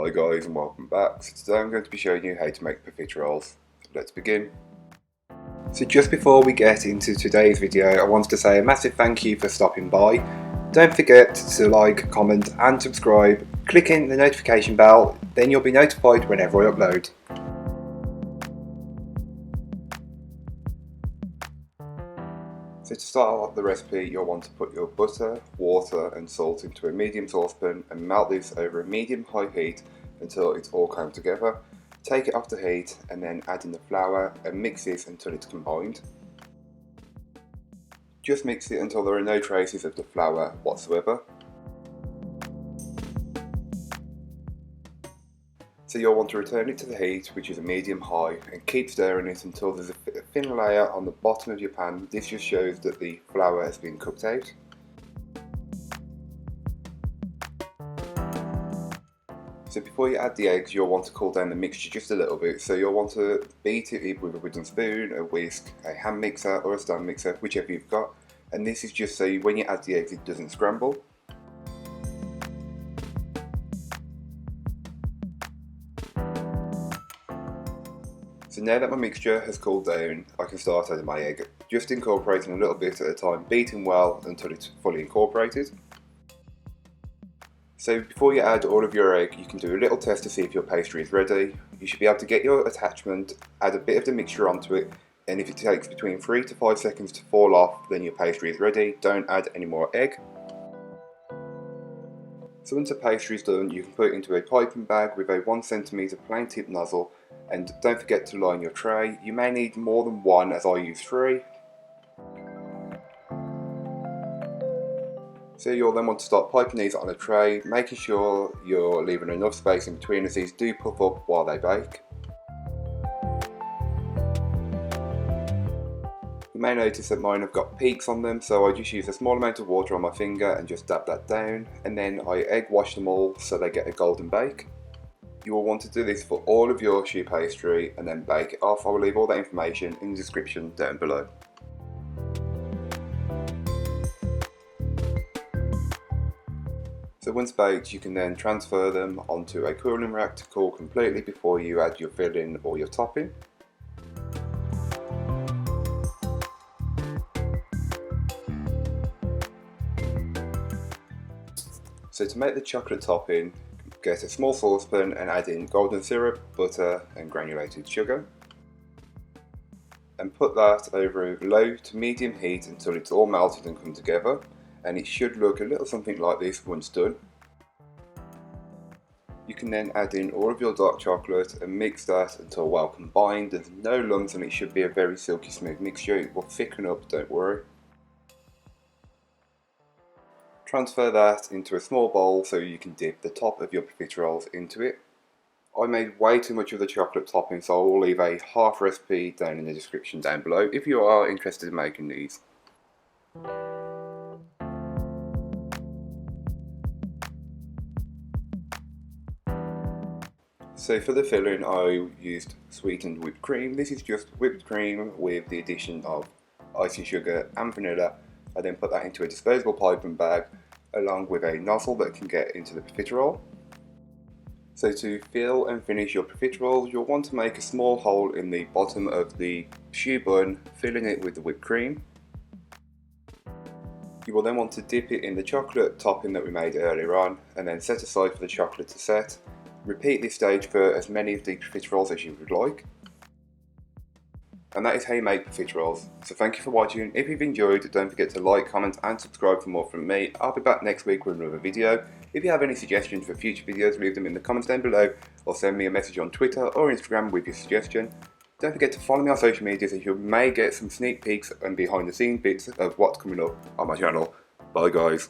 Hi guys and welcome back. So today I'm going to be showing you how to make profiteroles. Let's begin. So just before we get into today's video, I wanted to say a massive thank you for stopping by. Don't forget to like, comment and subscribe. Clicking the notification bell, then you'll be notified whenever I upload. So to start off the recipe, you'll want to put your butter, water and salt into a medium saucepan and melt this over a medium-high heat until it's all come together. Take it off the heat and then add in the flour and mix this until it's combined. Just mix it until there are no traces of the flour whatsoever. So you'll want to return it to the heat, which is a medium-high, and keep stirring it until there's a thin layer on the bottom of your pan. This just shows that the flour has been cooked out. So before you add the eggs, you'll want to cool down the mixture just a little bit. So you'll want to beat it with a wooden spoon, a whisk, a hand mixer or a stand mixer, whichever you've got. And this is just so when you add the eggs it doesn't scramble. So now that my mixture has cooled down, I can start adding my egg, just incorporating a little bit at a time, beating well until it's fully incorporated. So before you add all of your egg, you can do a little test to see if your pastry is ready. You should be able to get your attachment, add a bit of the mixture onto it, and if it takes between 3 to 5 seconds to fall off, then your pastry is ready. Don't add any more egg. So once the pastry is done, you can put it into a piping bag with a 1 cm plain tip nozzle, and don't forget to line your tray. You may need more than one, as I use 3. So you'll then want to start piping these on a tray, making sure you're leaving enough space in between as these do puff up while they bake. You may notice that mine have got peaks on them, so I just use a small amount of water on my finger and just dab that down, and then I egg wash them all so they get a golden bake. You will want to do this for all of your choux pastry and then bake it off. I will leave all that information in the description down below. So once baked, you can then transfer them onto a cooling rack to cool completely before you add your filling or your topping. So to make the chocolate topping, get a small saucepan and add in golden syrup, butter and granulated sugar. And put that over a low to medium heat until it's all melted and come together. And it should look a little something like this once done. You can then add in all of your dark chocolate and mix that until well combined. There's no lumps and it should be a very silky smooth mixture. It will thicken up, don't worry. Transfer that into a small bowl so you can dip the top of your profiteroles into it. I made way too much of the chocolate topping, so I will leave a half recipe down in the description down below if you are interested in making these. So for the filling I used sweetened whipped cream. This is just whipped cream with the addition of icing sugar and vanilla. I then put that into a disposable piping bag along with a nozzle that can get into the profiterole. So to fill and finish your profiteroles, you'll want to make a small hole in the bottom of the choux bun, filling it with the whipped cream. You will then want to dip it in the chocolate topping that we made earlier on and then set aside for the chocolate to set. Repeat this stage for as many of the profiteroles as you would like. And that is how you make profiteroles. So thank you for watching. If you've enjoyed, don't forget to like, comment and subscribe for more from me. I'll be back next week with another video. If you have any suggestions for future videos, leave them in the comments down below or send me a message on Twitter or Instagram with your suggestion. Don't forget to follow me on social media so you may get some sneak peeks and behind the scenes bits of what's coming up on my channel. Bye guys.